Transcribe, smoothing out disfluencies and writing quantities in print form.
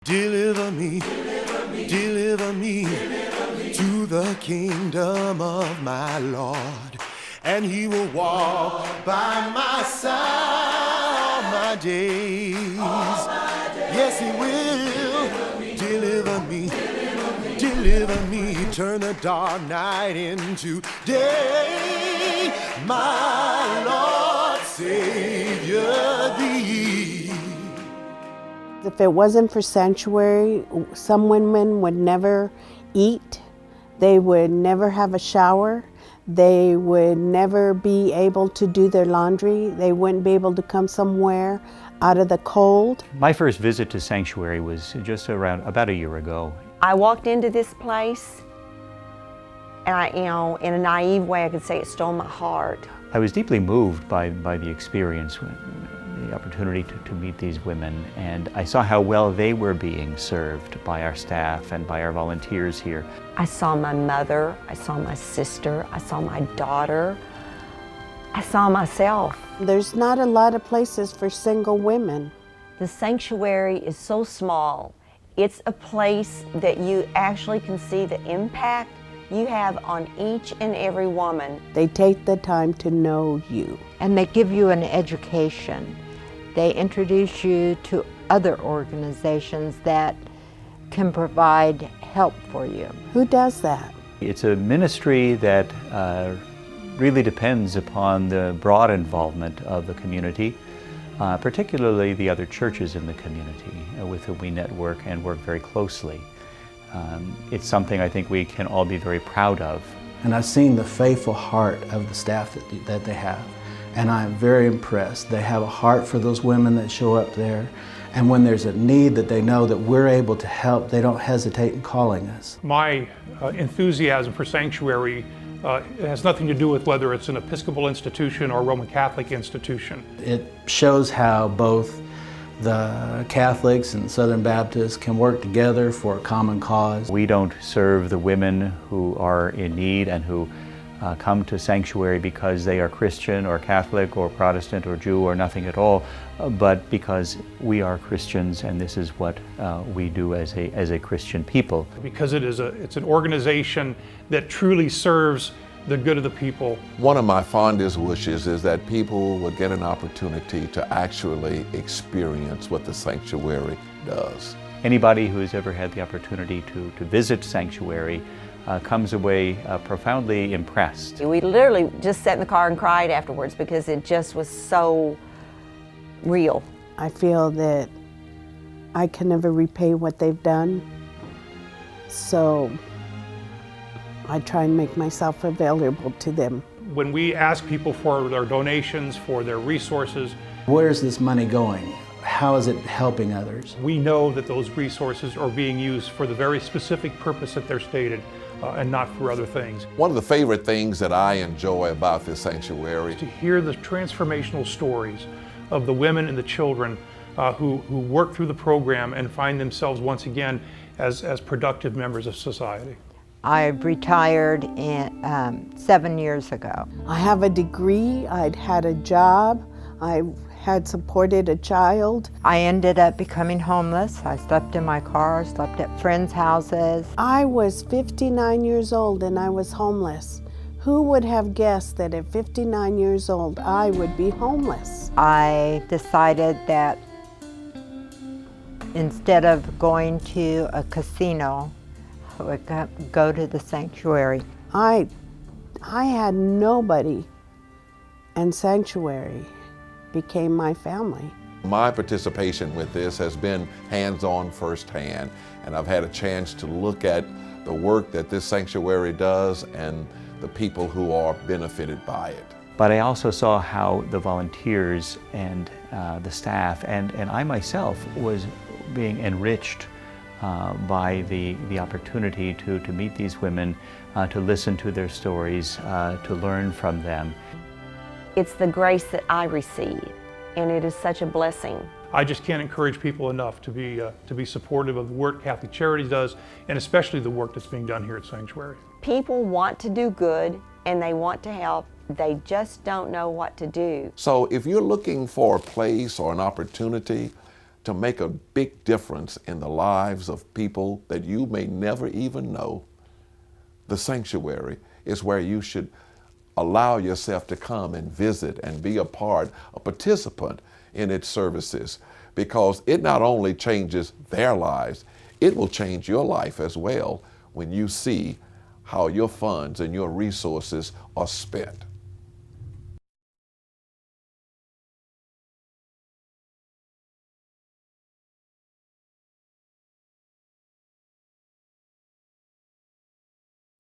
Deliver me, deliver me to the kingdom of my Lord. And he will walk by my side all my days. Yes, he will. Deliver me, deliver me. Turn the dark night into day. My Lord, Savior thee. If it wasn't for Sanctuary, some women would never eat. They would never have a shower. They would never be able to do their laundry. They wouldn't be able to come somewhere out of the cold. My first visit to Sanctuary was just about a year ago. I walked into this place and in a naive way I could say it stole my heart. I was deeply moved by the experience, the opportunity to meet these women, and I saw how well they were being served by our staff and by our volunteers here. I saw my mother, I saw my sister, I saw my daughter, I saw myself. There's not a lot of places for single women. The Sanctuary is so small. It's a place that you actually can see the impact you have on each and every woman. They take the time to know you. And they give you an education. They introduce you to other organizations that can provide help for you. Who does that? It's a ministry that really depends upon the broad involvement of the community, particularly the other churches in the community with whom we network and work very closely. It's something I think we can all be very proud of. And I've seen the faithful heart of the staff that they have, and I'm very impressed. They have a heart for those women that show up there, and when there's a need that they know that we're able to help, they don't hesitate in calling us. My enthusiasm for Sanctuary has nothing to do with whether it's an Episcopal institution or a Roman Catholic institution. It shows how both the Catholics and Southern Baptists can work together for a common cause. We don't serve the women who are in need and who come to Sanctuary because they are Christian or Catholic or Protestant or Jew or nothing at all, but because we are Christians and this is what we do as a Christian people. Because it's an organization that truly serves the good of the people. One of my fondest wishes is that people would get an opportunity to actually experience what the Sanctuary does. Anybody who's ever had the opportunity to visit Sanctuary comes away profoundly impressed. We literally just sat in the car and cried afterwards because it just was so real. I feel that I can never repay what they've done, so I try and make myself available to them. When we ask people for their donations, for their resources, where is this money going? How is it helping others? We know that those resources are being used for the very specific purpose that they're stated and not for other things. One of the favorite things that I enjoy about this Sanctuary to hear the transformational stories of the women and the children who work through the program and find themselves once again as productive members of society. I retired 7 years ago. I have a degree, I'd had a job, I had supported a child. I ended up becoming homeless. I slept in my car, slept at friends' houses. I was 59 years old and I was homeless. Who would have guessed that at 59 years old I would be homeless? I decided that instead of going to a casino, I would go to the Sanctuary. I had nobody, and Sanctuary became my family. My participation with this has been hands-on firsthand, and I've had a chance to look at the work that this Sanctuary does and the people who are benefited by it. But I also saw how the volunteers and the staff and I myself was being enriched by the opportunity to meet these women, to listen to their stories, to learn from them. It's the grace that I receive, and it is such a blessing. I just can't encourage people enough to be supportive of the work Catholic Charities does, and especially the work that's being done here at Sanctuary. People want to do good and they want to help. They just don't know what to do. So if you're looking for a place or an opportunity to make a big difference in the lives of people that you may never even know, the sanctuary is where you should allow yourself to come and visit and be a participant in its services, because it not only changes their lives, it will change your life as well when you see how your funds and your resources are spent.